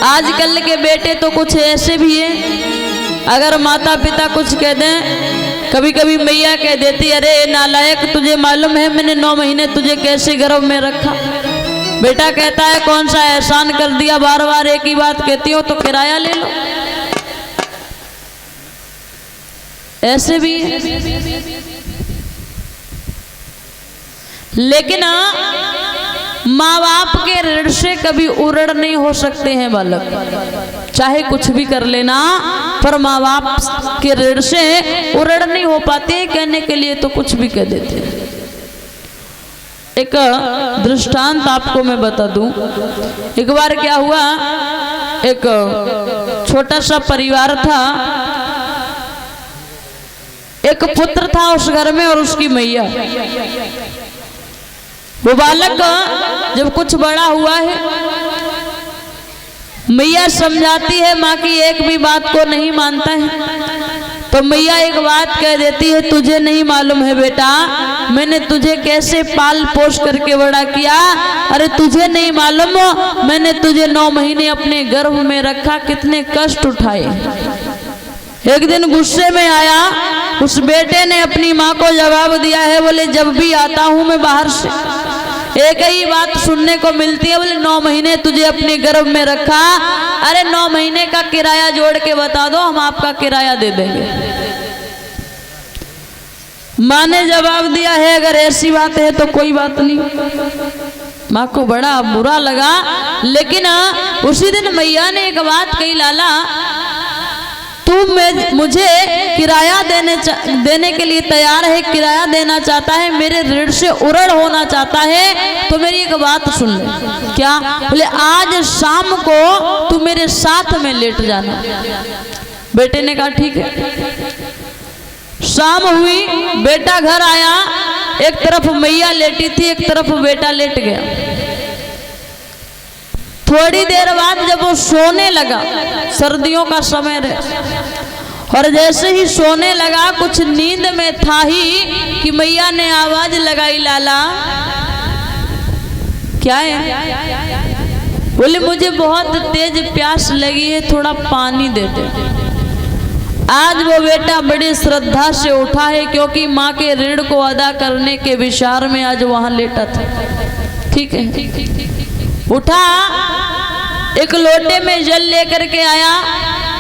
आजकल के बेटे तो कुछ ऐसे भी हैं, अगर माता पिता कुछ कह दें, कभी कभी मैया कह देती, अरे नालायक, तुझे मालूम है मैंने 9 महीने तुझे कैसे गर्भ में रखा। बेटा कहता है कौन सा एहसान कर दिया, बार बार एक ही बात कहती हो तो किराया ले लो। ऐसे भी है। लेकिन माँ बाप के ऋण से कभी उऋण नहीं हो सकते हैं बालक, चाहे कुछ भी कर लेना, पर माँ बाप के ऋण से उऋण नहीं हो पाते। कहने के लिए तो कुछ भी कह देते हैं। एक दृष्टांत आपको मैं बता दूं। एक बार क्या हुआ, एक छोटा सा परिवार था, एक पुत्र था उस घर में और उसकी मैया। वो बालक जब कुछ बड़ा हुआ है, मैया समझाती है, माँ की एक भी बात को नहीं मानता है, तो मैया एक बात कह देती है, तुझे नहीं मालूम है बेटा, मैंने तुझे कैसे पाल पोष करके बड़ा किया। अरे तुझे नहीं मालूम, मैंने तुझे 9 महीने अपने गर्भ में रखा, कितने कष्ट उठाए। एक दिन गुस्से में आया, उस बेटे ने अपनी माँ को जवाब दिया है, बोले जब भी आता हूँ मैं बाहर से एक ही बात सुनने को मिलती है, बोले 9 महीने तुझे अपने गर्भ में रखा। अरे 9 महीने का किराया जोड़ के बता दो, हम आपका किराया दे देंगे। माँ ने जवाब दिया है, अगर ऐसी बात है तो कोई बात नहीं। माँ को बड़ा बुरा लगा, लेकिन उसी दिन मैया ने एक बात कही, लाला तू मुझे किराया देने के लिए तैयार है, किराया देना चाहता है, मेरे ऋण से उऋण होना चाहता है, तो मेरी एक बात सुन ले। क्या? बोले आज शाम को तू मेरे साथ में लेट जाना। बेटे ने कहा ठीक है। शाम हुई, बेटा घर आया, एक तरफ मैया लेटी थी, एक तरफ बेटा लेट गया। थोड़ी देर बाद जब वो सोने लगा, सर्दियों का समय रहे, और जैसे ही सोने लगा, कुछ नींद में था ही कि मैया ने आवाज लगाई, लाला क्या है? बोले मुझे बहुत तेज प्यास लगी है, थोड़ा पानी दे दे। आज वो बेटा बड़ी श्रद्धा से उठा है, क्योंकि माँ के ऋण को अदा करने के विचार में आज वहां लेटा था। ठीक है, उठा, एक लोटे में जल लेकर के आया,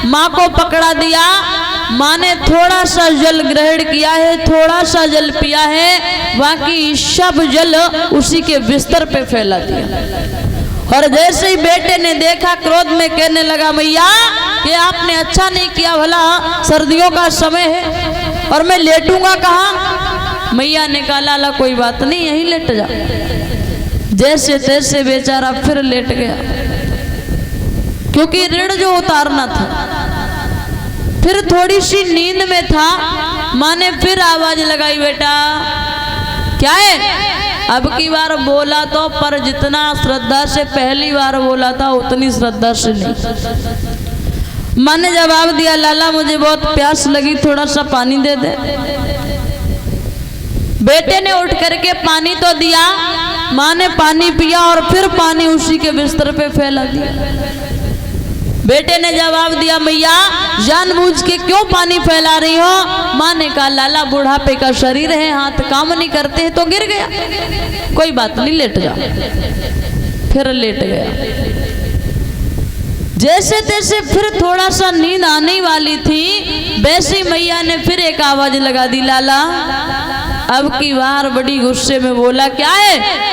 माँ को पकड़ा दिया। माँ ने थोड़ा सा जल ग्रहण किया है, थोड़ा सा जल पिया है, बाकी सब जल उसी के बिस्तर पे फैला दिया। और जैसे ही बेटे ने देखा, क्रोध में कहने लगा, मैया ये आपने अच्छा नहीं किया, भला सर्दियों का समय है और मैं लेटूंगा कहाँ? मैया ने कहा, लाला कोई बात नहीं, यहीं लेट जा। जैसे तैसे बेचारा फिर लेट गया, क्योंकि ऋण जो उतारना था। फिर थोड़ी सी नींद में था, माँ ने फिर आवाज लगाई, बेटा क्या है? अब की बार बोला तो, पर जितना श्रद्धा से पहली बार बोला था उतनी श्रद्धा से नहीं। माँ ने जवाब दिया, लाला मुझे बहुत प्यास लगी, थोड़ा सा पानी दे दे। बेटे ने उठ करके पानी तो दिया, माँ ने पानी पिया और फिर पानी उसी के बिस्तर पे फैला दिया। बेटे ने जवाब दिया, मैया जानबूझ के क्यों पानी फैला रही हो? माँ ने कहा, लाला बुढ़ापे का शरीर है, हाथ काम नहीं करते हैं तो गिर गया, कोई बात नहीं, लेट जा। फिर लेट गया। जैसे तैसे फिर थोड़ा सा नींद आने वाली थी, वैसे मैया ने फिर एक आवाज लगा दी, लाला अब की बार बड़ी गुस्से में बोला, क्या है?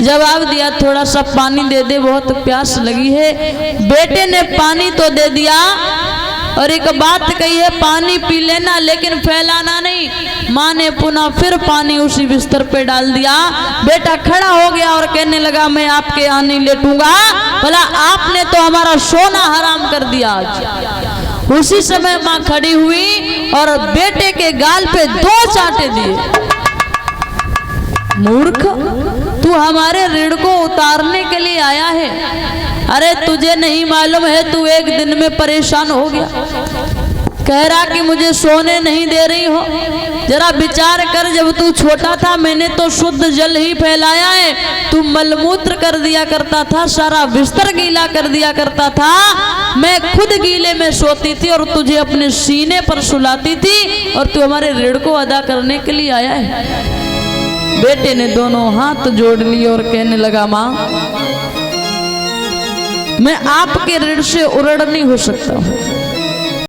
जवाब दिया, थोड़ा सा पानी दे दे, बहुत प्यास लगी है। बेटे ने पानी तो दे दिया और एक बात कही है, पानी पी लेना लेकिन फैलाना नहीं। माँ ने पुनः फिर पानी उसी बिस्तर पे डाल दिया। बेटा खड़ा हो गया और कहने लगा, मैं आपके यहाँ नहीं लेटूंगा, भला आपने तो हमारा सोना हराम कर दिया आज। उसी समय माँ खड़ी हुई और बेटे के गाल पे 2 चांटे दिए। मूर्ख, तू हमारे ऋण को उतारने के लिए आया है। अरे तुझे नहीं मालूम है, तू एक दिन में परेशान हो गया। कह रहा कि मुझे सोने नहीं दे रही हो। जरा विचार कर, जब तू छोटा था मैंने तो शुद्ध जल ही फैलाया है। तू मलमूत्र कर दिया करता था, सारा बिस्तर गीला कर दिया करता था, मैं खुद गीले में सोती थी और तुझे अपने सीने पर सुलाती थी, और तू हमारे ऋण को अदा करने के लिए आया है। बेटे ने दोनों हाथ जोड़ लिए और कहने लगा, माँ मैं आपके ऋण से उऋण नहीं हो सकता हूँ।